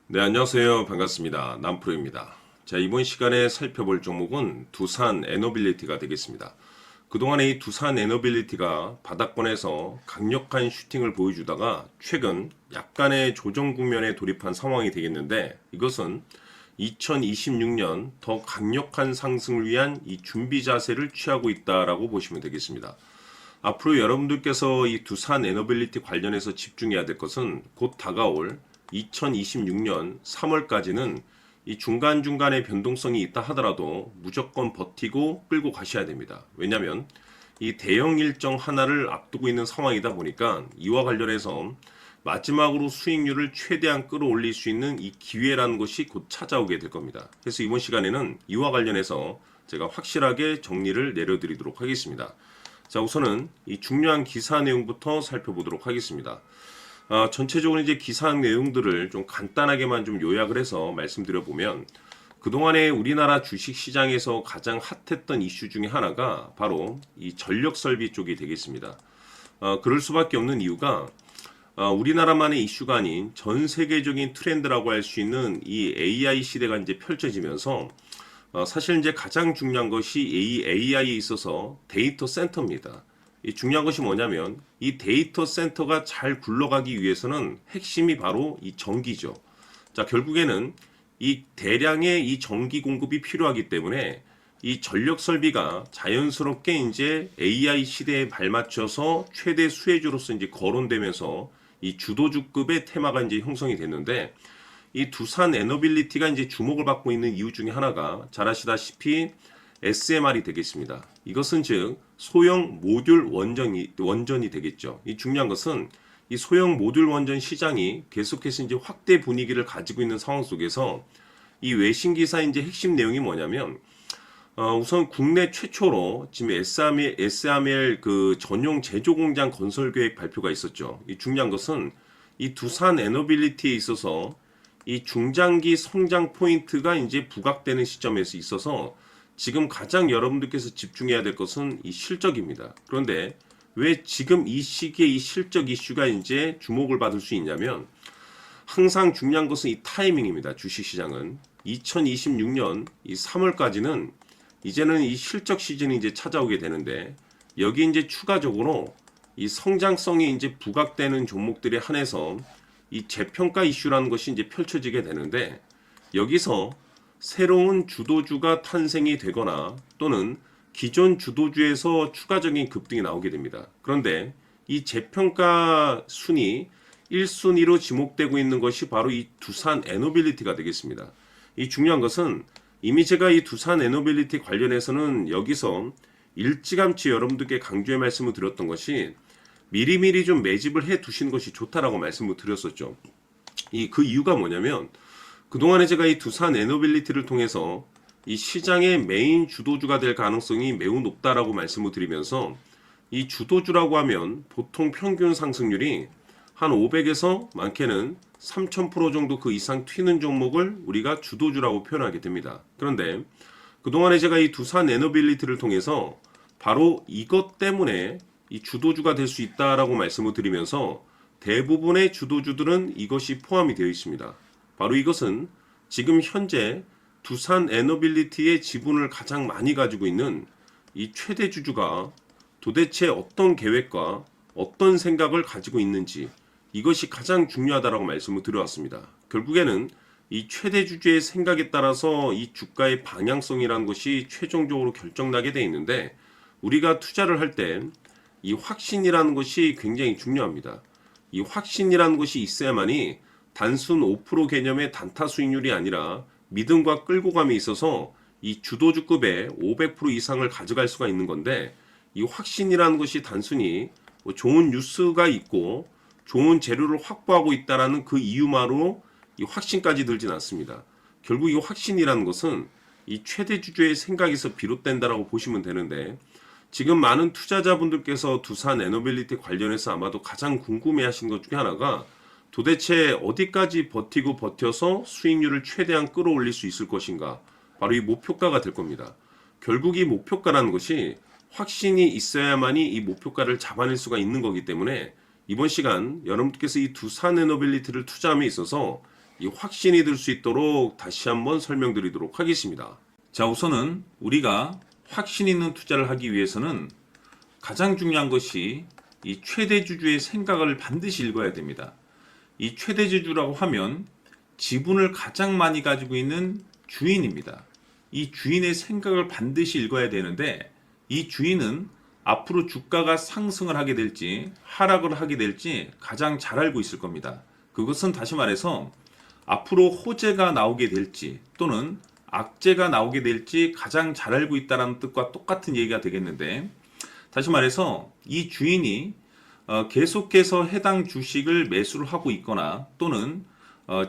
네, 안녕하세요. 반갑습니다. 남프로입니다. 자, 이번 시간에 살펴볼 종목은 두산 에너빌리티가 되겠습니다. 그동안에 이 두산 에너빌리티가 바닥권에서 강력한 슈팅을 보여주다가 최근 약간의 조정 국면에 돌입한 상황이 되겠는데, 이것은 2026년 더 강력한 상승을 위한 이 준비 자세를 취하고 있다라고 보시면 되겠습니다. 앞으로 여러분들께서 이 두산 에너빌리티 관련해서 집중해야 될 것은 곧 다가올 2026년 3월까지는 이 중간중간에 변동성이 있다 하더라도 무조건 버티고 끌고 가셔야 됩니다. 왜냐하면 이 대형 일정 하나를 앞두고 있는 상황이다 보니까 이와 관련해서 마지막으로 수익률을 최대한 끌어올릴 수 있는 이 기회라는 것이 곧 찾아오게 될 겁니다. 그래서 이번 시간에는 이와 관련해서 제가 확실하게 정리를 내려드리도록 하겠습니다. 자, 우선은 이 중요한 기사 내용부터 살펴보도록 하겠습니다. 전체적으로 이제 기사 내용들을 좀 간단하게만 좀 요약을 해서 말씀드려보면, 그동안에 우리나라 주식 시장에서 가장 핫했던 이슈 중에 하나가 바로 이 전력 설비 쪽이 되겠습니다. 그럴 수밖에 없는 이유가 우리나라만의 이슈가 아닌 전 세계적인 트렌드라고 할 수 있는 이 AI 시대가 이제 펼쳐지면서 사실 이제 가장 중요한 것이 이 AI에 있어서 데이터 센터입니다. 이 중요한 것이 뭐냐면 이 데이터 센터가 잘 굴러가기 위해서는 핵심이 바로 이 전기죠. 자, 결국에는 이 대량의 이 전기 공급이 필요하기 때문에 이 전력 설비가 자연스럽게 이제 AI 시대에 발맞춰서 최대 수혜주로서 이제 거론되면서 이 주도주급의 테마가 이제 형성이 됐는데, 이 두산 에너빌리티가 이제 주목을 받고 있는 이유 중에 하나가 잘 아시다시피 SMR이 되겠습니다. 이것은 즉 소형 모듈 원전이 되겠죠. 이 중요한 것은 이 소형 모듈 원전 시장이 계속해서 이제 확대 분위기를 가지고 있는 상황 속에서 이 외신 기사의 이제 핵심 내용이 뭐냐면, 우선 국내 최초로 지금 SML 그 전용 제조 공장 건설 계획 발표가 있었죠. 이 중요한 것은 이 두산 에너빌리티에 있어서 이 중장기 성장 포인트가 이제 부각되는 시점에서 있어서 지금 가장 여러분들께서 집중해야 될 것은 이 실적입니다. 그런데 왜 지금 이 시기에 이 실적 이슈가 이제 주목을 받을 수 있냐면, 항상 중요한 것은 이 타이밍입니다. 주식시장은 2026년 이 3월까지는 이제는 이 실적 시즌이 이제 찾아오게 되는데, 여기 이제 추가적으로 이 성장성이 이제 부각되는 종목들에 한해서 이 재평가 이슈라는 것이 이제 펼쳐지게 되는데, 여기서 새로운 주도주가 탄생이 되거나 또는 기존 주도주에서 추가적인 급등이 나오게 됩니다. 그런데 이 재평가 순위 1순위로 지목되고 있는 것이 바로 이 두산 에너빌리티가 되겠습니다. 이 중요한 것은 이미 제가 이 두산 에너빌리티 관련해서는 여기서 일찌감치 여러분들께 강조의 말씀을 드렸던 것이 미리미리 좀 매집을 해 두시는 것이 좋다라고 말씀을 드렸었죠. 그 이유가 뭐냐면, 그동안에 제가 이 두산 에너빌리티를 통해서 이 시장의 메인 주도주가 될 가능성이 매우 높다라고 말씀을 드리면서, 이 주도주라고 하면 보통 평균 상승률이 한 500에서 많게는 3000% 정도 그 이상 튀는 종목을 우리가 주도주라고 표현하게 됩니다. 그런데 그동안에 제가 이 두산 에너빌리티를 통해서 바로 이것 때문에 이 주도주가 될 수 있다라고 말씀을 드리면서 대부분의 주도주들은 이것이 포함이 되어 있습니다. 바로 이것은 지금 현재 두산 에너빌리티의 지분을 가장 많이 가지고 있는 이 최대 주주가 도대체 어떤 계획과 어떤 생각을 가지고 있는지, 이것이 가장 중요하다라고 말씀을 드려왔습니다. 결국에는 이 최대 주주의 생각에 따라서 이 주가의 방향성이라는 것이 최종적으로 결정나게 돼 있는데, 우리가 투자를 할 때 이 확신이라는 것이 굉장히 중요합니다. 이 확신이라는 것이 있어야만이 단순 5% 개념의 단타 수익률이 아니라 믿음과 끌고감이 있어서 이 주도주급의 500% 이상을 가져갈 수가 있는 건데, 이 확신이라는 것이 단순히 좋은 뉴스가 있고 좋은 재료를 확보하고 있다라는 그 이유만으로 이 확신까지 들진 않습니다. 결국 이 확신이라는 것은 이 최대 주주의 생각에서 비롯된다라고 보시면 되는데, 지금 많은 투자자분들께서 두산 에너빌리티 관련해서 아마도 가장 궁금해하신 것 중에 하나가 도대체 어디까지 버티고 버텨서 수익률을 최대한 끌어올릴 수 있을 것인가, 바로 이 목표가가 될 겁니다. 결국 이 목표가라는 것이 확신이 있어야만이 이 목표가를 잡아낼 수가 있는 거기 때문에 이번 시간 여러분께서 이 두산 에너빌리티를 투자함에 있어서 이 확신이 들 수 있도록 다시 한번 설명드리도록 하겠습니다. 자, 우선은 우리가 확신 있는 투자를 하기 위해서는 가장 중요한 것이 이 최대주주의 생각을 반드시 읽어야 됩니다. 이 최대주주라고 하면 지분을 가장 많이 가지고 있는 주인입니다. 이 주인의 생각을 반드시 읽어야 되는데, 이 주인은 앞으로 주가가 상승을 하게 될지 하락을 하게 될지 가장 잘 알고 있을 겁니다. 그것은 다시 말해서 앞으로 호재가 나오게 될지 또는 악재가 나오게 될지 가장 잘 알고 있다는 뜻과 똑같은 얘기가 되겠는데, 다시 말해서 이 주인이 계속해서 해당 주식을 매수를 하고 있거나 또는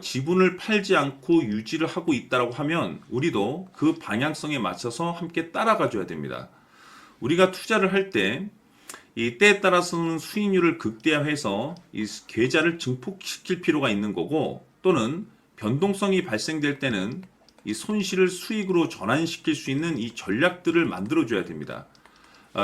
지분을 팔지 않고 유지를 하고 있다고 하면 우리도 그 방향성에 맞춰서 함께 따라가 줘야 됩니다. 우리가 투자를 할 때 이 때에 따라서는 수익률을 극대화해서 이 계좌를 증폭시킬 필요가 있는 거고, 또는 변동성이 발생될 때는 이 손실을 수익으로 전환시킬 수 있는 이 전략들을 만들어 줘야 됩니다.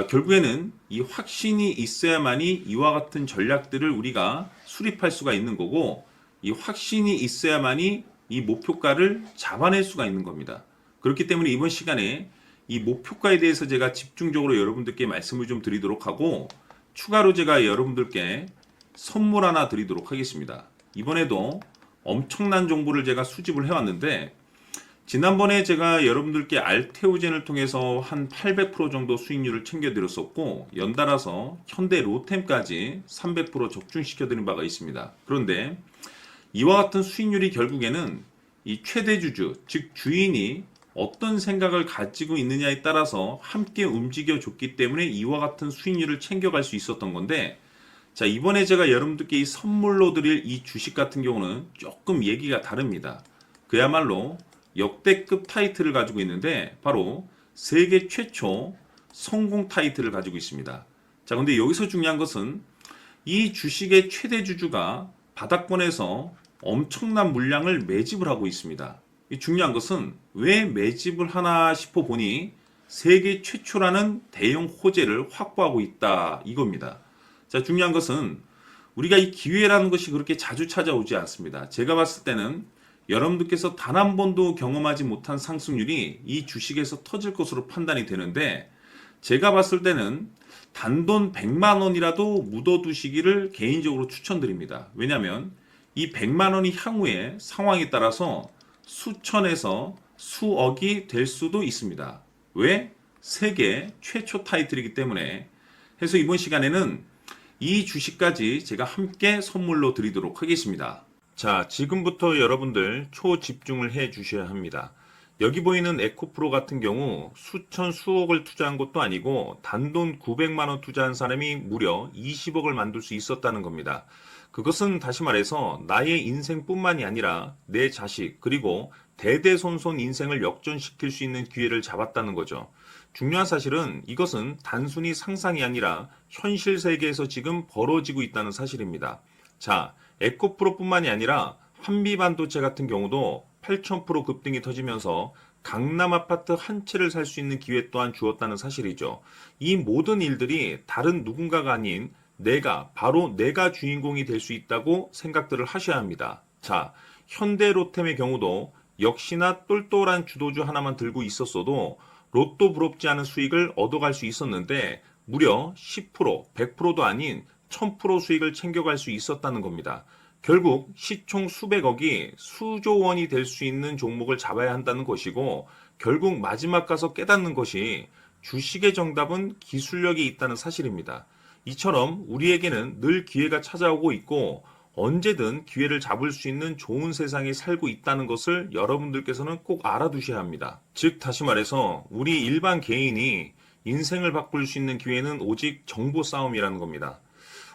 결국에는 이 확신이 있어야만이 이와 같은 전략들을 우리가 수립할 수가 있는 거고, 이 확신이 있어야만이 이 목표가를 잡아낼 수가 있는 겁니다. 그렇기 때문에 이번 시간에 이 목표가에 대해서 제가 집중적으로 여러분들께 말씀을 좀 드리도록 하고, 추가로 제가 여러분들께 선물 하나 드리도록 하겠습니다. 이번에도 엄청난 정보를 제가 수집을 해왔는데, 지난번에 제가 여러분들께 알테오젠을 통해서 한 800% 정도 수익률을 챙겨드렸었고, 연달아서 현대 로템까지 300% 적중시켜드린 바가 있습니다. 그런데 이와 같은 수익률이 결국에는 이 최대주주, 즉 주인이 어떤 생각을 가지고 있느냐에 따라서 함께 움직여줬기 때문에 이와 같은 수익률을 챙겨갈 수 있었던 건데, 자, 이번에 제가 여러분들께 이 선물로 드릴 이 주식 같은 경우는 조금 얘기가 다릅니다. 그야말로 역대급 타이틀을 가지고 있는데 바로 세계 최초 성공 타이틀을 가지고 있습니다. 자, 근데 여기서 중요한 것은 이 주식의 최대주주가 바닥권에서 엄청난 물량을 매집을 하고 있습니다. 이 중요한 것은 왜 매집을 하나 싶어 보니 세계 최초라는 대형 호재를 확보하고 있다, 이겁니다. 자, 중요한 것은 우리가 이 기회라는 것이 그렇게 자주 찾아오지 않습니다. 제가 봤을 때는 여러분들께서 단 한 번도 경험하지 못한 상승률이 이 주식에서 터질 것으로 판단이 되는데, 제가 봤을 때는 단돈 100만 원이라도 묻어두시기를 개인적으로 추천드립니다. 왜냐하면 이 100만 원이 향후에 상황에 따라서 수천에서 수억이 될 수도 있습니다. 왜? 세계 최초 타이틀이기 때문에. 해서 이번 시간에는 이 주식까지 제가 함께 선물로 드리도록 하겠습니다. 자, 지금부터 여러분들 초집중을 해 주셔야 합니다. 여기 보이는 에코프로 같은 경우 수천 수억을 투자한 것도 아니고 단돈 900만 원 투자한 사람이 무려 20억을 만들 수 있었다는 겁니다. 그것은 다시 말해서 나의 인생뿐만이 아니라 내 자식 그리고 대대손손 인생을 역전시킬 수 있는 기회를 잡았다는 거죠. 중요한 사실은 이것은 단순히 상상이 아니라 현실 세계에서 지금 벌어지고 있다는 사실입니다. 자, 에코프로뿐만이 아니라 한미반도체 같은 경우도 8000% 급등이 터지면서 강남 아파트 한 채를 살 수 있는 기회 또한 주었다는 사실이죠. 이 모든 일들이 다른 누군가가 아닌 바로 내가 주인공이 될 수 있다고 생각들을 하셔야 합니다. 자, 현대로템의 경우도 역시나 똘똘한 주도주 하나만 들고 있었어도 로또 부럽지 않은 수익을 얻어갈 수 있었는데 무려 10%, 100%도 아닌 1000% 수익을 챙겨갈 수 있었다는 겁니다. 결국 시총 수백억이 수조 원이 될 수 있는 종목을 잡아야 한다는 것이고, 결국 마지막 가서 깨닫는 것이 주식의 정답은 기술력이 있다는 사실입니다. 이처럼 우리에게는 늘 기회가 찾아오고 있고 언제든 기회를 잡을 수 있는 좋은 세상에 살고 있다는 것을 여러분들께서는 꼭 알아두셔야 합니다. 즉 다시 말해서 우리 일반 개인이 인생을 바꿀 수 있는 기회는 오직 정보 싸움이라는 겁니다.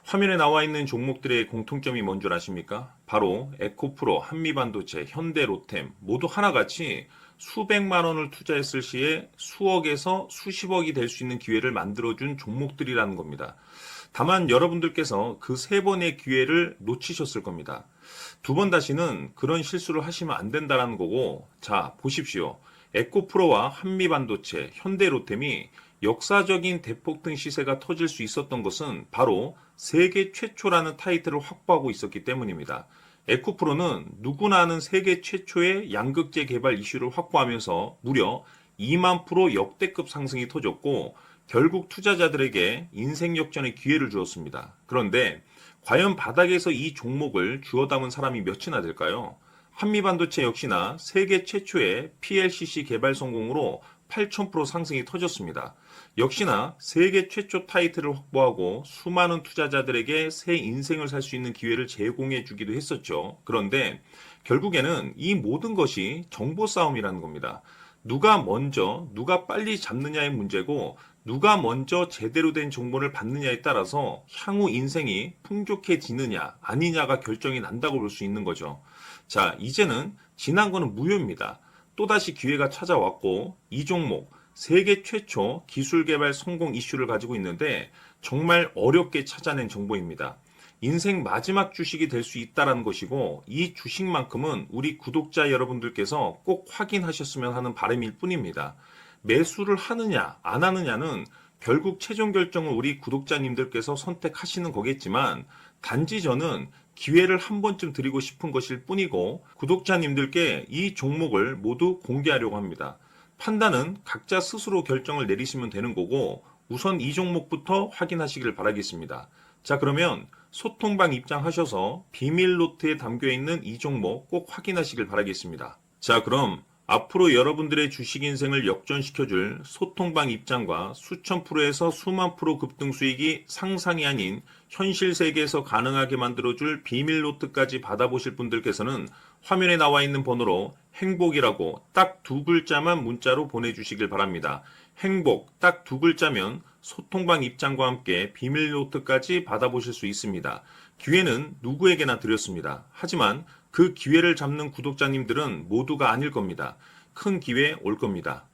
화면에 나와 있는 종목들의 공통점이 뭔 줄 아십니까? 바로 에코프로, 한미반도체, 현대로템 모두 하나같이 수백만 원을 투자했을 시에 수억에서 수십억이 될 수 있는 기회를 만들어준 종목들이라는 겁니다. 다만 여러분들께서 그 세 번의 기회를 놓치셨을 겁니다. 두 번 다시는 그런 실수를 하시면 안 된다는 거고, 자 보십시오. 에코프로와 한미반도체, 현대로템이 역사적인 대폭등 시세가 터질 수 있었던 것은 바로 세계 최초라는 타이틀을 확보하고 있었기 때문입니다. 에코프로는 누구나 아는 세계 최초의 양극재 개발 이슈를 확보하면서 무려 2만 프로 역대급 상승이 터졌고 결국 투자자들에게 인생 역전의 기회를 주었습니다. 그런데 과연 바닥에서 이 종목을 주워 담은 사람이 몇이나 될까요? 한미반도체 역시나 세계 최초의 PLCC 개발 성공으로 8,000% 상승이 터졌습니다. 역시나 세계 최초 타이틀을 확보하고 수많은 투자자들에게 새 인생을 살 수 있는 기회를 제공해 주기도 했었죠. 그런데 결국에는 이 모든 것이 정보 싸움이라는 겁니다. 누가 먼저, 누가 빨리 잡느냐의 문제고 누가 먼저 제대로 된 정보를 받느냐에 따라서 향후 인생이 풍족해지느냐 아니냐가 결정이 난다고 볼 수 있는 거죠. 자, 이제는 지난 거는 무효입니다. 또다시 기회가 찾아왔고 이 종목 세계 최초 기술 개발 성공 이슈를 가지고 있는데 정말 어렵게 찾아낸 정보입니다. 인생 마지막 주식이 될 수 있다는 것이고 이 주식만큼은 우리 구독자 여러분들께서 꼭 확인하셨으면 하는 바람일 뿐입니다. 매수를 하느냐 안 하느냐는 결국 최종 결정을 우리 구독자님들께서 선택하시는 거겠지만 단지 저는 기회를 한 번쯤 드리고 싶은 것일 뿐이고 구독자님들께 이 종목을 모두 공개하려고 합니다. 판단은 각자 스스로 결정을 내리시면 되는 거고 우선 이 종목부터 확인하시길 바라겠습니다. 자, 그러면 소통방 입장하셔서 비밀 노트에 담겨 있는 이 종목 꼭 확인하시길 바라겠습니다. 자, 그럼 앞으로 여러분들의 주식 인생을 역전시켜줄 소통방 입장과 수천 프로에서 수만 프로 급등 수익이 상상이 아닌 현실 세계에서 가능하게 만들어줄 비밀 노트까지 받아보실 분들께서는 화면에 나와 있는 번호로 행복이라고 딱 2글자만 문자로 보내주시길 바랍니다. 행복 딱 2글자면 소통방 입장과 함께 비밀 노트까지 받아보실 수 있습니다. 기회는 누구에게나 드렸습니다. 하지만 그 기회를 잡는 구독자님들은 모두가 아닐 겁니다. 큰 기회 올 겁니다.